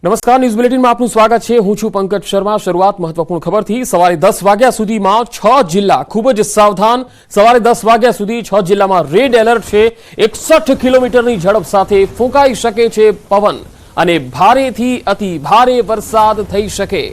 નમસ્કાર, ન્યૂઝ બુલેટિનમાં આપનું સ્વાગત છે। હું છું પંકજ શર્મા। શરૂઆત મહત્વપૂર્ણ ખબરથી। સવારે 10 વાગ્યા સુધીમાં 6 જિલ્લા ખૂબ જ સાવધાન। સવારે 10 વાગ્યા સુધી 6 જિલ્લામાં રેડ એલર્ટ છે। 61 કિલોમીટરની ઝડપ સાથે ફૂંકાઈ શકે છે પવન અને ભારેથી અતિ ભારે વરસાદ થઈ શકે।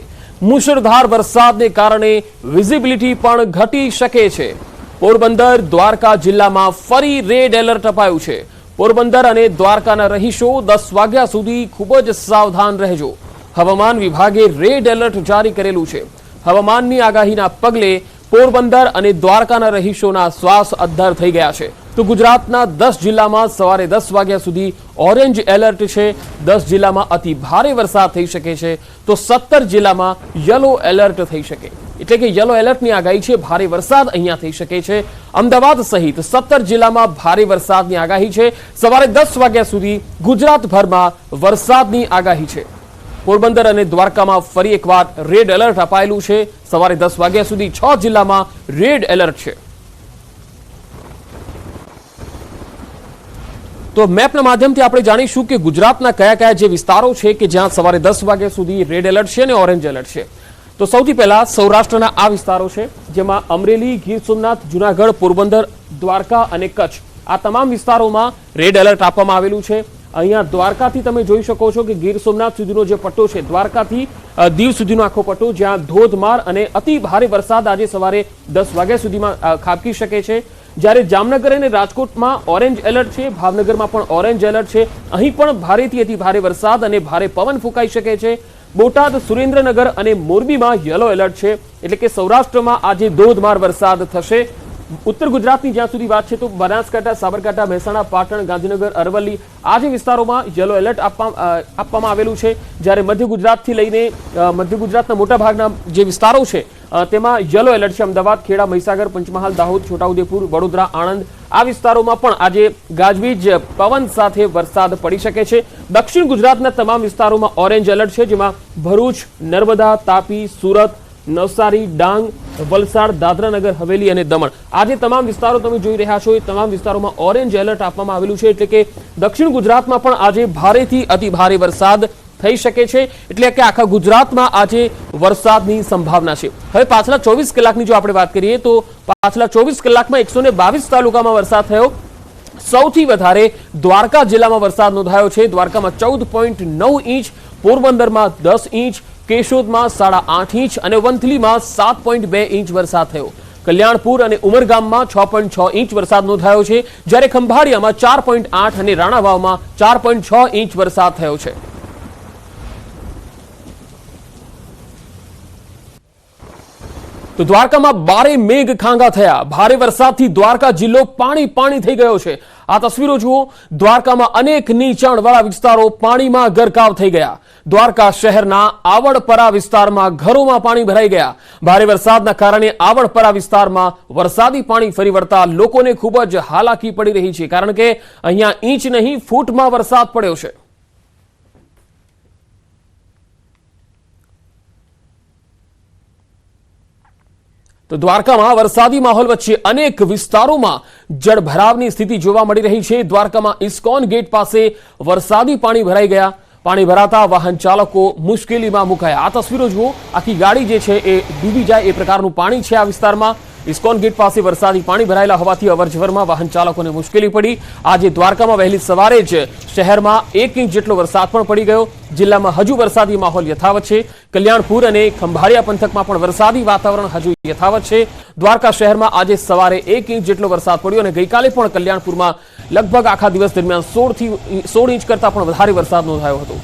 મુશળધાર વરસાદને કારણે વિઝિબિલિટી પણ ઘટી શકે છે। પોરબંદર, દ્વારકા જિલ્લામાં ફરી રેડ એલર્ટ અપાયું છે। પોરબંદર અને દ્વારકાના રહીશો 10 વાગ્યા સુધી ખૂબ જ સાવધાન રહેજો। હવામાન વિભાગે રેડ એલર્ટ જારી કરેલું છે। હવામાનની આગાહીના પગલે પોરબંદર અને દ્વારકાના રહીશોના શ્વાસ અદ્ધર થઈ ગયા છે। તો ગુજરાતના 10 જિલ્લામાં સવારે 10 વાગ્યા સુધી ઓરેન્જ એલર્ટ છે। 10 જિલ્લામાં અતિ ભારે વરસાદ થઈ શકે છે તો 17 જિલ્લામાં યલો એલર્ટ થઈ શકે, એટલે કે યલો એલર્ટની આગાહી છે। ભારે વરસાદ અહીંયા થઈ શકે છે। અમદાવાદ સહિત 17 જિલ્લામાં ભારે વરસાદની આગાહી છે। સવારે 10 વાગ્યા સુધી ગુજરાતભરમાં વરસાદની આગાહી છે। પોરબંદર અને દ્વારકામાં ફરી એકવાર રેડ એલર્ટ અપાયેલું છે। સવારે 10 વાગ્યા સુધી 6 જિલ્લામાં રેડ એલર્ટ છે। તો મેપના માધ્યમથી આપણે જાણીશું કે ગુજરાતના કયા કયા જે વિસ્તારો છે કે જ્યાં સવારે 10 વાગ્યા સુધી રેડ એલર્ટ છે અને ઓરેન્જ એલર્ટ છે। તો સૌથી પહેલા સૌરાષ્ટ્રના આ વિસ્તારો છે, જેમાં અમરેલી, ગીર સોમનાથ, જુનાગઢ, પોરબંદર, દ્વારકા અને કચ્છ, આ તમામ વિસ્તારોમાં રેડ એલર્ટ આપવામાં આવેલું છે। અહીંયા દ્વારકાથી તમે જોઈ શકો છો કે ગીર સોમનાથ સુધીનો જે પટ્ટો છે, દ્વારકાથી દીવ સુધીનો આખો પટ્ટો, જ્યાં ધોધમાર અને અતિ ભારે વરસાદ આજે સવારે 10 વાગ્યા સુધીમાં ખાબકી શકે છે। જ્યારે જામનગર અને રાજકોટમાં ઓરેન્જ એલર્ટ છે, ભાવનગરમાં પણ ઓરેન્જ એલર્ટ છે। અહીં પણ ભારેથી અતિ ભારે વરસાદ અને ભારે પવન ફૂંકાઈ શકે છે। બોટાદ, સુરેન્દ્રનગર અને મોરબીમાં યલો એલર્ટ છે, એટલે કે સૌરાષ્ટ્રમાં આજે ધોધમાર વરસાદ થશે। ઉત્તર ગુજરાતની જ્યાં સુધી વાત છે તો બનાસકાંઠા, સાબરકાંઠા, મહેસાણા, પાટણ, ગાંધીનગર, અરવલ્લી, આ જે વિસ્તારોમાં યલો એલર્ટ આપવામાં આવેલું છે। જ્યારે મધ્ય ગુજરાતથી લઈને મધ્ય ગુજરાતના મોટાભાગના જે વિસ્તારો છે તેમાં યલો એલર્ટ છે। અમદાવાદ, ખેડા, મહીસાગર, પંચમહાલ, દાહોદ, છોટાઉદેપુર, વડોદરા, આણંદ, આ વિસ્તારોમાં પણ આજે ગાજવીજ પવન સાથે વરસાદ પડી શકે છે। દક્ષિણ ગુજરાતના તમામ વિસ્તારોમાં ઓરેન્જ એલર્ટ છે, જેમાં ભરૂચ, નર્મદા, તાપી, સુરત, નવસારી, ડાંગ, વલસાડ, દાદરાનગર હવેલી અને દમણ, આ જે તમામ વિસ્તારો તમે જોઈ રહ્યા છો એ તમામ વિસ્તારોમાં ઓરેન્જ એલર્ટ આપવામાં આવેલું છે। એટલે કે દક્ષિણ ગુજરાતમાં પણ આજે ભારેથી અતિ ભારે વરસાદ થઈ શકે છે, એટલે કે આખા ગુજરાતમાં આજે વરસાદની સંભાવના છે। હવે પાછલા 24 કલાકની જો આપણે વાત કરીએ તો પાછલા 24 કલાકમાં 122 તાલુકામાં વરસાદ થયો। સૌથી વધારે દ્વારકા જિલ્લામાં વરસાદ નોંધાયો છે। દ્વારકામાં 14.9 ઇંચ, પોરબંદરમાં 10 ઇંચ, કેશોદમાં 8.5 ઇંચ અને વંથલીમાં 7.2 ઇંચ વરસાદ થયો। કલ્યાણપુર અને ઉમરગામમાં 6.6 ઇંચ વરસાદ નોંધાયો છે, જ્યારે ખંભાળિયામાં 4.8 અને રાણાવાવમાં 4.6 ઇંચ વરસાદ થયો છે। તો દ્વારકામાં 12 મેઘ ખાંગા થયા। ભારે વરસાદથી દ્વારકા જિલ્લો પાણી પાણી થઈ ગયો છે। આ તસવીરો જુઓ, દ્વારકામાં અનેક નીચાણવાળા વિસ્તારો પાણીમાં ગરકાવ થઈ ગયા। દ્વારકા શહેરના આવડપરા વિસ્તારમાં ઘરોમાં પાણી ભરાઈ ગયા। ભારે વરસાદના કારણે આવડપરા વિસ્તારમાં વરસાદી પાણી ફરી વળતા લોકોને ખૂબ જ હાલાકી પડી રહી છે, કારણ કે અહીંયા ઇંચ નહીં ફૂટમાં વરસાદ પડ્યો છે। તો દ્વારકામાં વરસાદી માહોલ વચ્ચે અનેક વિસ્તારોમાં જળભરાવની સ્થિતિ જોવા મળી રહી છે। દ્વારકામાં ઇસ્કોન ગેટ પાસે વરસાદી પાણી ભરાઈ ગયા। પાણી ભરાતા વાહન ચાલકો મુશ્કેલીમાં મુકાયા। આ તસવીરો જુઓ, આખી ગાડી જે છે એ ડૂબી જાય એ પ્રકારનું પાણી છે આ વિસ્તારમાં। ઇસ્કોન ગેટ પાસે વરસાદી પાણી ભરાયેલા હોવાથી અવરજવરમાં વાહન ચાલકોને મુશ્કેલી પડી। આજે દ્વારકામાં વહેલી સવારે જ શહેરમાં 1 ઇંચ જેટલો વરસાદ પણ પડી ગયો। જિલ્લામાં હજુ વરસાદી માહોલ યથાવત છે। કલ્યાણપુર અને ખંભાળિયા પંથકમાં પણ વરસાદી વાતાવરણ હજુ યથાવત છે। દ્વારકા શહેરમાં આજે સવારે 1 ઇંચ જેટલો વરસાદ પડ્યો અને ગઈકાલે પણ કલ્યાણપુરમાં લગભગ આખા દિવસ દરમિયાન 16 ઇંચ કરતા પણ વધારે વરસાદ નોંધાયો હતો।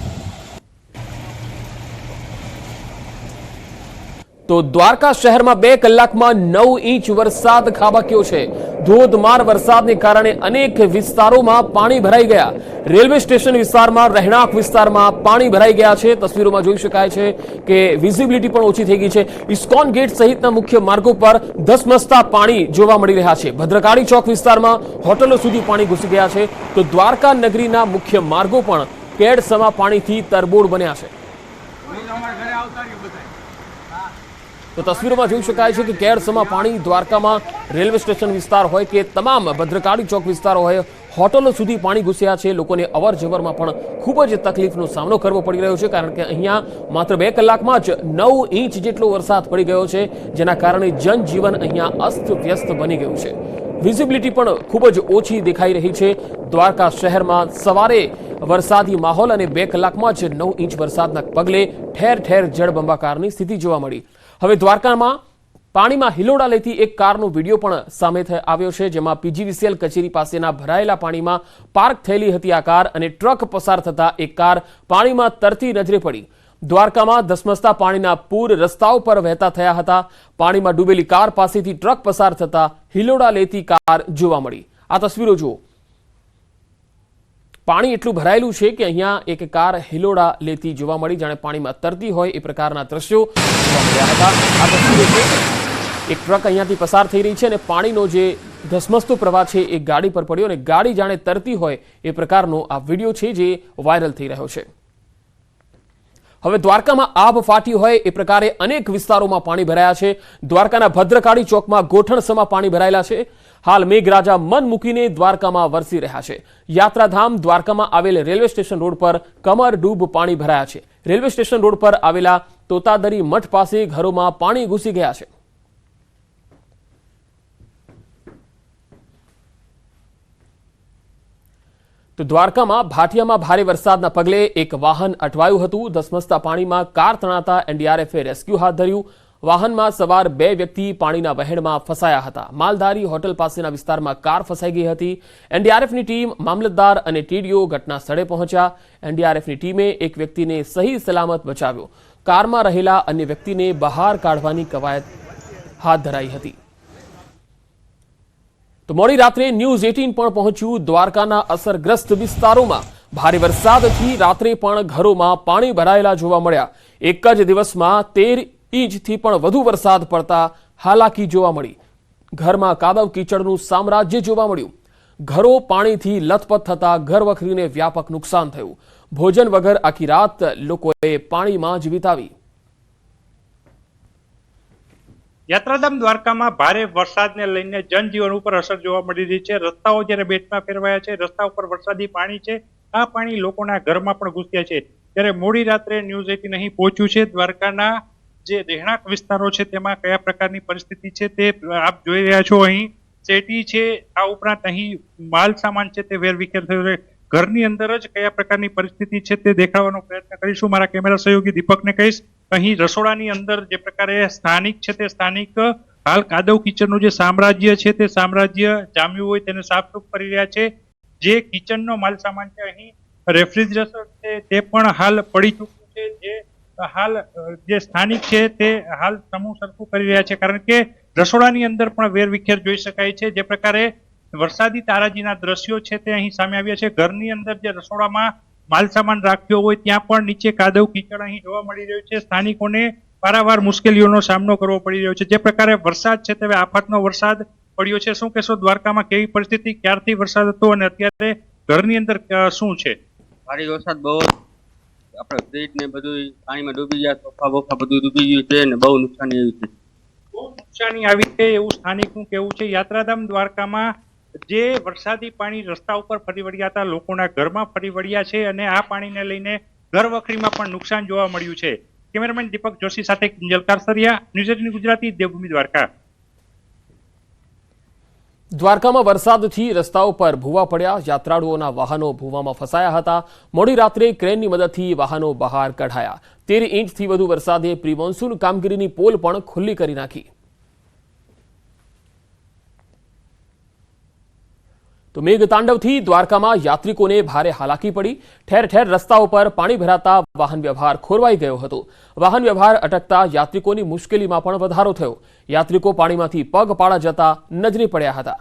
તો દ્વારકા શહેરમાં 2 કલાકમાં 9 ઇંચ વરસાદ ખાબક્યો છે। ધોધમાર વરસાદને કારણે અનેક વિસ્તારોમાં પાણી ભરાઈ ગયા। રેલવે સ્ટેશન વિસ્તારમાં, રહેણાંક વિસ્તારમાં પાણી ભરાઈ ગયા છે। તસવીરોમાં જોઈ શકાય છે કે વિઝિબિલિટી પણ ઓછી થઈ ગઈ છે। ઇસ્કોન ગેટ સહિતના મુખ્ય માર્ગો પર ધસમસતા પાણી જોવા મળી રહ્યા છે। ભદ્રકાળી ચોક વિસ્તારમાં હોટલો સુધી પાણી ઘૂસી ગયા છે। તો દ્વારકા નગરીના મુખ્ય માર્ગો પણ કેડસમા પાણીથી તરબોળ બન્યા છે। તો તસવીરોમાં જોઈ શકાય છે કે કેડસમા પાણી દ્વારકામાં રેલવે સ્ટેશન વિસ્તાર હોય કે તમામ ભદ્રકાળી ચોક વિસ્તારો હોય, હોટલો સુધી પાણી ઘૂસ્યા છે। લોકોને અવર જવરમાં પણ ખૂબ જ તકલીફનો સામનો કરવો પડી રહ્યો છે, કારણ કે અહીંયા માત્ર 2 કલાકમાં જ 9 ઇંચ જેટલો વરસાદ પડી ગયો છે, જેના કારણે જનજીવન અહીંયા અસ્તવ્યસ્ત બની ગયું છે। વિઝિબિલિટી પણ ખૂબ જ ઓછી દેખાઈ રહી છે। દ્વારકા શહેરમાં સવારે વરસાદી માહોલ અને 2 કલાકમાં જ 9 ઇંચ વરસાદના પગલે ઠેર ઠેર જળબંબાકારની સ્થિતિ જોવા મળી। હવે દ્વારકામાં પાણીમાં હિલોડા લેતી એક કારનો વિડીયો પણ સામે આવ્યો છે, જેમાં પીજીવીસીએલ કચેરી પાસેના ભરાયેલા પાણીમાં પાર્ક થયેલી હતી આ કાર અને ટ્રક પસાર થતા એક કાર પાણીમાં તરતી નજરે પડી। દ્વારકામાં ધસમસતા પાણીના પૂર રસ્તાઓ પર વહેતા થયા હતા। પાણીમાં ડૂબેલી કાર પાસેથી ટ્રક પસાર થતા હિલોડા લેતી કાર જોવા મળી। આ તસવીરો જુઓ। પાણી એટલું ભરાયેલું છે કે અહીંયા એક કાર હિલોડા લેતી જોવા મળી, જાણે પાણીમાં તરતી હોય એ પ્રકારના દ્રશ્યો જોવા મળ્યા હતા। આ તસવીરો છે, એક ટ્રક અહીંયાથી પસાર થઈ રહી છે અને પાણીનો જે ધસમસતો પ્રવાહ છે એ ગાડી પર પડ્યો અને ગાડી જાણે તરતી હોય એ પ્રકારનો આ વિડીયો છે જે વાયરલ થઈ રહ્યો છે। હવે દ્વારકામાં આભ ફાટી હોય એ પ્રકારે અનેક વિસ્તારોમાં પાણી ભરાયા છે। દ્વારકાના ભદ્રકાળી ચોકમાં ગોઠણસમા પાણી ભરાયેલા છે। હાલ મેઘરાજા મન મૂકીને દ્વારકામાં વરસી રહ્યા છે। યાત્રાધામ દ્વારકામાં આવેલ રેલવે સ્ટેશન રોડ પર કમર ડૂબ પાણી ભરાયા છે। રેલવે સ્ટેશન રોડ પર આવેલા તોતાદરી મઠ પાસે ઘરોમાં પાણી ઘૂસી ગયા છે। તો દ્વારકામાં ભાટિયામાં ભારે વરસાદના પગલે એક વાહન અટવાયું હતું। ધસમસતા પાણીમાં કાર તણાતા એનડીઆરએફે રેસ્ક્યુ હાથ ધર્યું। વાહનમાં સવાર 2 વ્યક્તિ પાણીના વહેણમાં ફસાયા હતા। માલધારી હોટલ પાસેના વિસ્તારમાં કાર ફસાઈ ગઈ હતી। એનડીઆરએફની ટીમ, મામલતદાર અને ટીડીઓ ઘટના સ્થળે પહોંચ્યા। એનડીઆરએફની ટીમે એક વ્યક્તિને સહી સલામત બચાવ્યો। કારમાં રહેલા અન્ય વ્યક્તિને બહાર કાઢવાની કવાયત હાથ ધરાઈ હતી। તો મોડી રાત્રે ન્યૂઝ 18 પણ પહોંચ્યું દ્વારકાના અસરગ્રસ્ત વિસ્તારોમાં। ભારે વરસાદથી રાત્રે પણ ઘરોમાં પાણી ભરાયેલા જોવા મળ્યા। એક જ દિવસમાં 13 ઇંચથી પણ વધુ વરસાદ પડતા હાલાકી જોવા મળી। ઘરમાં કાદવ કીચડનું સામ્રાજ્ય જોવા મળ્યું। ઘરો પાણીથી લથપથ થતા ઘરવખરીને વ્યાપક નુકસાન થયું। ભોજન વગર આખી રાત લોકોએ પાણીમાં જ વિતાવી। યાત્રાધામ દ્વારકામાં ભારે વરસાદને લઈને જનજીવન ઉપર અસર જોવા મળી રહી છે। રસ્તાઓ જ્યારે બેટમાં ફેરવાયા છે, રસ્તા ઉપર વરસાદી પાણી છે, આ પાણી લોકોના ઘરમાં પણ ઘૂસ્યા છે। ત્યારે મોડી રાત્રે ન્યૂઝ 18 અહીં પહોંચ્યું છે। દ્વારકાના જે રહેણાંક વિસ્તારો છે તેમાં કયા પ્રકારની પરિસ્થિતિ છે તે આપ જોઈ રહ્યા છો। અહીં શેટી છે, આ ઉપરાંત અહીં માલ સામાન છે તે વેરવિખેર થયો છે। ઘરની અંદર જ કયા પ્રકારની પરિસ્થિતિ છે તે દેખાડવાનો પ્રયત્ન કરીશું। મારા કેમેરા સહયોગી દીપકને કહીશ, અહીં રસોડાની અંદર જે પ્રકારે સ્થાનિક છે તે સ્થાનિક હાલ કાદવ કિચનનું જે સામ્રાજ્ય છે તે સામ્રાજ્ય જામ્યું હોય તેને સાફસૂફ કરી રહ્યા છે। જે કિચનનો માલ સામાન છે, અહીં રેફ્રિજરેટર છે તે પણ હાલ પડી ચૂક્યું છે। જે હાલ જે સ્થાનિક છે તે હાલ સમૂહ સરખું કરી રહ્યા છે, કારણ કે રસોડાની અંદર પણ વેરવિખેર જોઈ શકાય છે। જે પ્રકારે વરસાદી તારાજીના દ્રશ્યો છે તે અહીં સામે આવ્યા છે। ઘરની અંદર જે રસોડામાં માલ સામાન રાખ્યો હોય ત્યાં પણ નીચે કાદવ કીચડ અહીં જોવા મળી રહ્યું છે। સ્થાનિકોને પારાવાર મુશ્કેલીઓનો સામનો કરવો પડી રહ્યો છે। જે પ્રકારે વરસાદ છે તે આફતનો વરસાદ પડ્યો છે। શું કહેશો, દ્વારકામાં કેવી પરિસ્થિતિ, ક્યારથી વરસાદ હતો અને અત્યારે ઘરની અંદર શું છે? ભારે વરસાદ બહુ, આપણે ફ્રીજ ને બધું પાણીમાં ડૂબી ગયા, સોફા બોફા બધું ડૂબી ગયું છે ને બહુ નુકસાની આવી છે। બહુ નુકસાની આવી છે એવું સ્થાનિકનું કહેવું છે। યાત્રાધામ દ્વારકામાં જે વરસાદી પાણી રસ્તા ઉપર ફરી વળ્યા હતા, લોકોના ઘરમાં ફરી વળ્યા છે અને આ પાણીને લઈને ઘરવખરીમાં પણ નુકસાન જોવા મળ્યું છે। કેમેરામેન દીપક જોશી સાથે કિંજલ કારસરિયા, ન્યૂઝ 18 ગુજરાતી, દેવભૂમિ દ્વારકા। દ્વારકામાં વરસાદથી રસ્તાઓ પર ભૂવા પડ્યા। યાત્રાળુઓના વાહનો ભૂવામાં ફસાયા હતા। મોડી રાત્રે ક્રેનની મદદથી વાહનો બહાર કઢાયા। 13 ઇંચથી વધુ વરસાદે પ્રી મોન્સૂન કામગીરીની પોલ પણ ખુલ્લી કરી નાખી। તો મેઘતાંડવથી દ્વારકામાં યાત્રિકોને ભારે હાલાકી પડી। ઠેર ઠેર રસ્તાઓ પર પાણી ભરાતા વાહન વ્યવહાર ખોરવાઈ ગયો હતો। વાહન વ્યવહાર અટકતા યાત્રિકોની મુશ્કેલીમાં પણ વધારો થયો। યાત્રિકો પાણીમાંથી પગપાળા જતા નજરે પડ્યા હતા।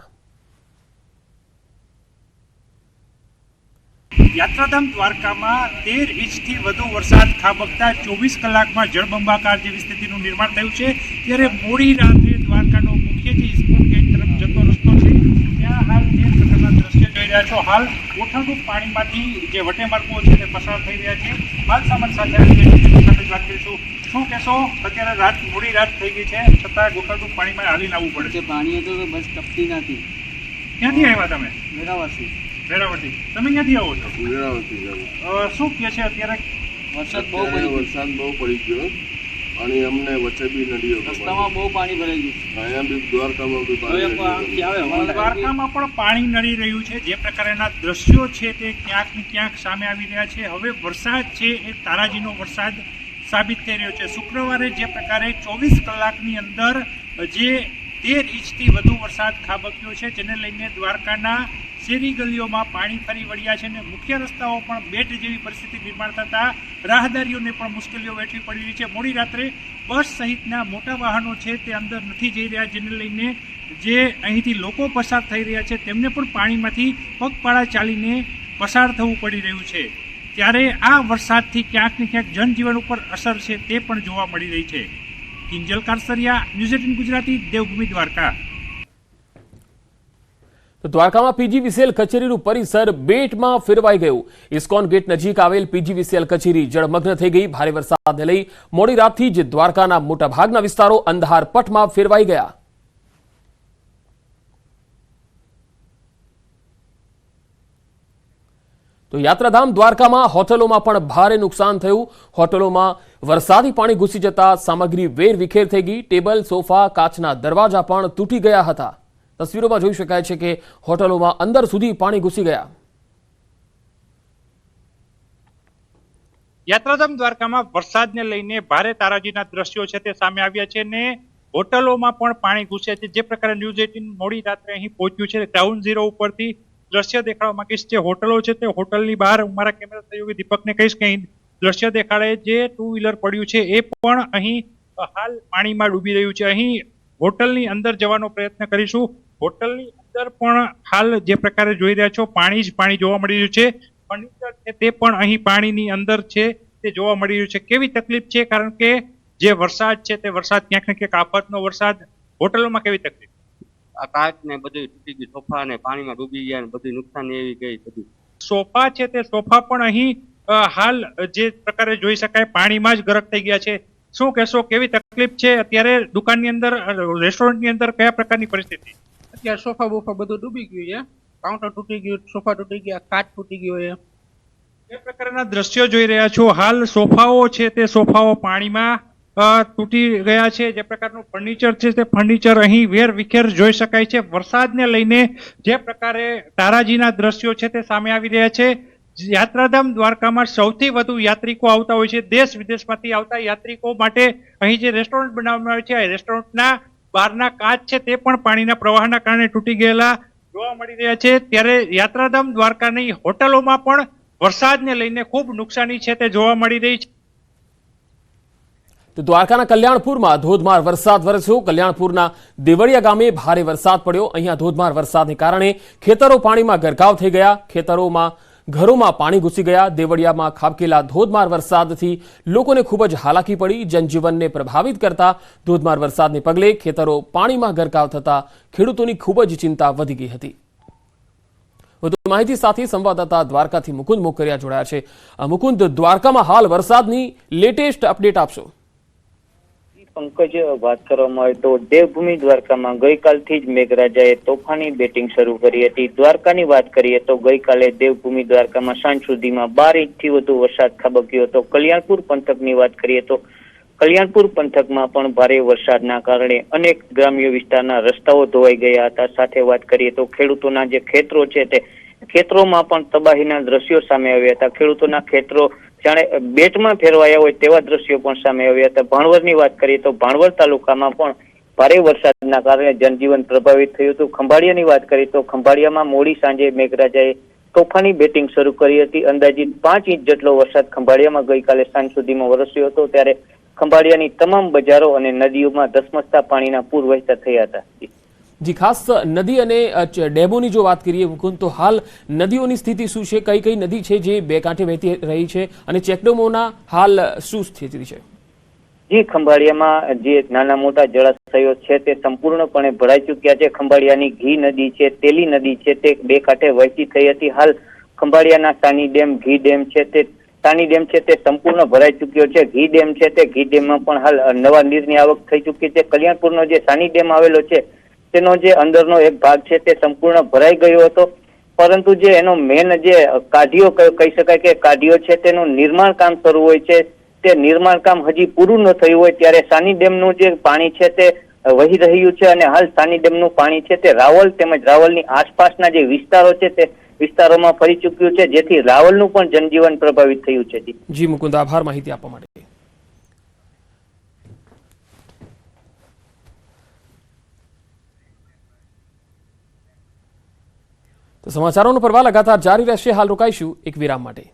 યાત્રાધામ દ્વારકામાં 13 ઇંચથી વધુ વરસાદ ખાબકતા 24 કલાકમાં જળબંબાકાર જેવી સ્થિતિનું નિર્માણ થયું છે। ત્યારે મોડી રાત્રે દ્વારકાનો મુખ્ય જે ઇસ્કોન ગેટ તરફ જતો રસ્તો છે ત્યાં હાલ જે પ્રકારના દ્રશ્ય જોઈ રહ્યા છો, હાલ ગોઠણરૂપ પાણીમાંથી જે વટેમાર્ગો છે તે પસાર થઈ રહ્યા છે। માલ સામાન સાથે વાત કરીશું। શું કહેશો, અત્યારે રાત મોડી રાત થઈ ગઈ છે છતાં ગોઠણરૂપ પાણીમાં હાલીને આવવું પડે છે? પાણી હતું તો બસ ટપતી નથી। ક્યાંથી આવ્યા તમે? વેરાવળથી। વેરાવટી. તમે ક્યાંથી આવો છો? વેરાવળથી જાઉં. શું કહે છે અત્યારે? અત્યારે વરસાદ બહુ પડી ગયો અને અમને વચ્ચે બી નદીઓ રસ્તામાં બહુ પાણી ભરાઈ ગયું. અહીંયા બી દ્વારકામાં બી પાણી નદીઓ. દ્વારકામાં પણ પાણી નડી રહ્યું છે. જે પ્રકારના દ્રશ્યો છે તે ક્યાંક ને ક્યાંક સામે આવી રહ્યા છે. હવે વરસાદ છે એ તારાજીનો વરસાદ સાબિત થઈ રહ્યો છે. શુક્રવારે જે પ્રકારે 24 કલાકની અંદર જે 13 ઇંચથી વધુ વરસાદ ખાબક્યો છે, જેને લઈને દ્વારકાના શેરી ગલીઓમાં પાણી ફરી વળ્યા છે અને મુખ્ય રસ્તાઓ પણ બેટ જેવી પરિસ્થિતિ નિર્માણ થતાં રાહદારીઓને પણ મુશ્કેલીઓ વેઠવી પડી રહી છે. મોડી રાત્રે બસ સહિતના મોટા વાહનો છે તે અંદર નથી જઈ રહ્યા, જેને લઈને જે અહીંથી લોકો પસાર થઈ રહ્યા છે તેમને પણ પાણીમાંથી પગપાળા ચાલીને પસાર થવું પડી રહ્યું છે. ત્યારે આ વરસાદથી ક્યાંક ને ક્યાંક જનજીવન ઉપર અસર છે તે પણ જોવા મળી રહી છે. કિંજલ કારસરિયા, ન્યૂઝ 18 ગુજરાતી, દેવભૂમિ દ્વારકા. તો દ્વારકામાં પીજીવીસીએલ કચેરીનું પરિસર બેટમાં ફેરવાઈ ગયું. ઇસ્કોન ગેટ નજીક આવેલ પીજીવીસીએલ કચેરી જળમગ્ન થઈ ગઈ. ભારે વરસાદને લઈ મોડી રાતથી જ દ્વારકાના મોટાભાગના વિસ્તારો અંધારપટમાં ફેરવાઈ ગયા. તો યાત્રાધામ દ્વારકામાં હોટલોમાં પણ ભારે નુકસાન થયું. હોટલોમાં વરસાદી પાણી ઘૂસી જતા સામગ્રી વેરવિખેર થઈ ગઈ. ટેબલ, સોફા, કાચના દરવાજા પણ તૂટી ગયા હતા. તસવીરોમાં જોઈ શકાય છે કે હોટલોમાં અંદર સુધી પાણી ઘૂસી ગયા. યાત્રાધામ દ્વારકામાં વરસાદને લઈને ભારે તારાજીના દ્રશ્યો છે તે સામે આવ્યા છે અને હોટલોમાં પણ પાણી ઘૂસ્યા છે. જે પ્રકારે ન્યૂઝ 18 મોડી રાત્રે અહીં પહોંચ્યું છે, ગ્રાઉન્ડ ઝીરો ઉપરથી દ્રશ્ય દેખાડવા માંગીશ. જે હોટલો છે તે હોટલની બહાર મારા કેમેરા સહયોગી દીપકને કહીશ કે અહીં દ્રશ્ય દેખાડે. જે 2 વ્હીલર પડ્યું છે એ પણ અહીં હાલ પાણીમાં ડૂબી રહ્યું છે. અહીં હોટલની અંદર જવાનો પ્રયત્ન કરીશું. હોટલની અંદર પણ હાલ જે પ્રકારે જોઈ રહ્યા છો પાણી જ પાણી જોવા મળી રહ્યું છે. ફર્નિચર છે તે પણ અહીં પાણીની અંદર છે તે જોવા મળી રહ્યું છે. કેવી તકલીફ છે, કારણ કે જે વરસાદ છે તે વરસાદ ક્યાંક ને ક્યાંક આફતનો વરસાદ. હોટલોમાં કેવી તકલીફ? આ કાચ ને બધું તૂટી ગયું, સોફા ને પાણીમાં ડૂબી ગયા ને બધું નુકસાન એવી ગઈ બધું. સોફા છે તે સોફા પણ અહીં હાલ જે પ્રકારે જોઈ શકાય પાણીમાં જ ગરક થઈ ગયા છે. શું કહેશો, કેવી તકલીફ છે અત્યારે દુકાનની અંદર, રેસ્ટોરન્ટની અંદર કયા પ્રકારની પરિસ્થિતિ? અત્યારે સોફા બોફા બધું ડૂબી ગયું છે. કાઉન્ટર તૂટી ગયું, સોફા તૂટી ગયા, કાચ તૂટી ગયો છે. એ પ્રકારના દ્રશ્યો જોઈ રહ્યા છો. હાલ સોફાઓ છે તે સોફાઓ પાણીમાં તૂટી ગયા છે. જે પ્રકારનું ફર્નિચર છે તે ફર્નિચર અહીં વેર વિખેર જોઈ શકાય છે. વરસાદને લઈને જે પ્રકારે તારાજીના દ્રશ્યો છે તે સામે આવી રહ્યા છે. યાત્રાધામ દ્વારકામાં સૌથી વધુ યાત્રિકો આવતા હોય છે. દેશ વિદેશમાંથી આવતા યાત્રિકો માટે અહીં જે રેસ્ટોરન્ટ બનાવવામાં આવે છે, રેસ્ટોરન્ટના બહારના કાચ છે તે પણ પાણીના પ્રવાહના કારણે તૂટી ગયેલા જોવા મળી રહ્યા છે. ત્યારે યાત્રાધામ દ્વારકાની હોટલોમાં પણ વરસાદને લઈને ખૂબ નુકસાની છે તે જોવા મળી રહી છે. તો દ્વારકાના કલ્યાણપુરમાં ધોધમાર વરસાદ વરસ્યો. કલ્યાણપુરના દેવળિયા ગામે ભારે વરસાદ પડ્યો. અહીંયા ધોધમાર વરસાદને કારણે ખેતરો પાણીમાં ગરકાવ થઈ ગયા. ઘરોમાં પાણી ઘૂસી ગયા. દેવળિયામાં ખાબકેલા ધોધમાર વરસાદથી લોકોને ખૂબ જ હાલાકી પડી. જનજીવનને પ્રભાવિત કરતા ધોધમાર વરસાદને પગલે ખેતરો પાણીમાં ગરકાવ થતા ખેડૂતોની ખૂબ જ ચિંતા વધી ગઈ હતી. વધુ માહિતી સાથે સંવાદદાતા દ્વારકાથી મુકુંદ મોકરિયા જોડાયા છે. મુકુંદ, દ્વારકામાં હાલ વરસાદની લેટેસ્ટ અપડેટ આપશો. પંકજ, વાત કરવામાં આવે તો દેવભૂમિ દ્વારકામાં ગઈકાલથી જ મેઘરાજાએ તોફાની બેટિંગ શરૂ કરી હતી. દ્વારકાની વાત કરીએ તો ગઈકાલે દેવભૂમિ દ્વારકામાં સાંજ સુધીમાં 12 ઇંચથી વધુ વરસાદ ખાબક્યો હતો. કલ્યાણપુર પંથકની વાત કરીએ તો કલ્યાણપુર પંથકમાં પણ ભારે વરસાદના કારણે અનેક ગ્રામ્ય વિસ્તારના રસ્તાઓ ધોવાઈ ગયા હતા. સાથે વાત કરીએ તો ખેડૂતોના જે ખેતરો છે તે ખેતરોમાં પણ તબાહીના દ્રશ્યો સામે આવ્યા હતા. ખેડૂતોના ખેતરો જાણે બેટમાં ફેરવાયા હોય તેવા દ્રશ્યો પણ સામે આવ્યા હતા. ભાણવરની વાત કરીએ તો ભાણવર તાલુકામાં પણ ભારે વરસાદના કારણે જનજીવન પ્રભાવિત થયું હતું. ખંભાળિયાની વાત કરીએ તો ખંભાળિયામાં મોડી સાંજે મેઘરાજાએ તોફાની બેટિંગ શરૂ કરી હતી. અંદાજિત 5 ઇંચ જેટલો વરસાદ ખંભાળિયામાં ગઈકાલે સાંજ સુધીમાં વરસ્યો હતો. ત્યારે ખંભાળિયાની તમામ બજારો અને નદીઓમાં ધસમસતા પાણીના પૂર વહેતા થયા હતા. જી, ખાસ નદી અને ડેમોની જો વાત કરીએ મુકુંદ, તો હાલ નદીઓની સ્થિતિ શું છે? કઈ કઈ નદી છે જે બે કાંઠે વહેતી રહી છે અને ચેકડેમોના હાલ શું સ્થિતિ છે? જી, ખંભાળિયામાં જે નાના મોટા જળાશયો છે તે સંપૂર્ણપણે ભરાઈ ચૂક્યા છે. ખંભાળિયાની ઘી નદી છે, તેલી નદી છે તે બે કાંઠે વહેતી થઈ હતી. હાલ ખંભાળિયાના સાની ડેમ, ઘી ડેમ છે તે સાની ડેમ છે તે સંપૂર્ણ ભરાઈ ચૂક્યો છે. ઘી ડેમ છે તે ઘી ડેમમાં પણ હાલ નવા નીરની આવક થઈ ચૂકી છે. કલ્યાણપુરનો જે સાની ડેમ આવેલો છે તેનો જે અંદરનો એક ભાગ છે તે સંપૂર્ણ ભરાઈ ગયો હતો. પરંતુ જે એનો મેન જે કાઢિયો કહી શકાય કે કાઢિયો છે તેનું નિર્માણ કામ શરૂ હોય છે, તે નિર્માણ કામ હજી પૂરું ન થયું હોય ત્યારે સાની ડેમનું જે પાણી છે તે વહી રહ્યું છે અને હાલ સાની ડેમનું પાણી છે તે રાવલ તેમજ રાવલની આસપાસના જે વિસ્તારો છે તે વિસ્તારોમાં ફરી ચૂક્યું છે, જેથી રાવલનું પણ જનજીવન પ્રભાવિત થયું છે. જી મુકુંદ, આભાર માહિતી આપવા માટે. તો સમાચારોનો પ્રવાહ લગાતાર જારી રહેશે. હાલ રોકાઈશું એક વિરામ માટે.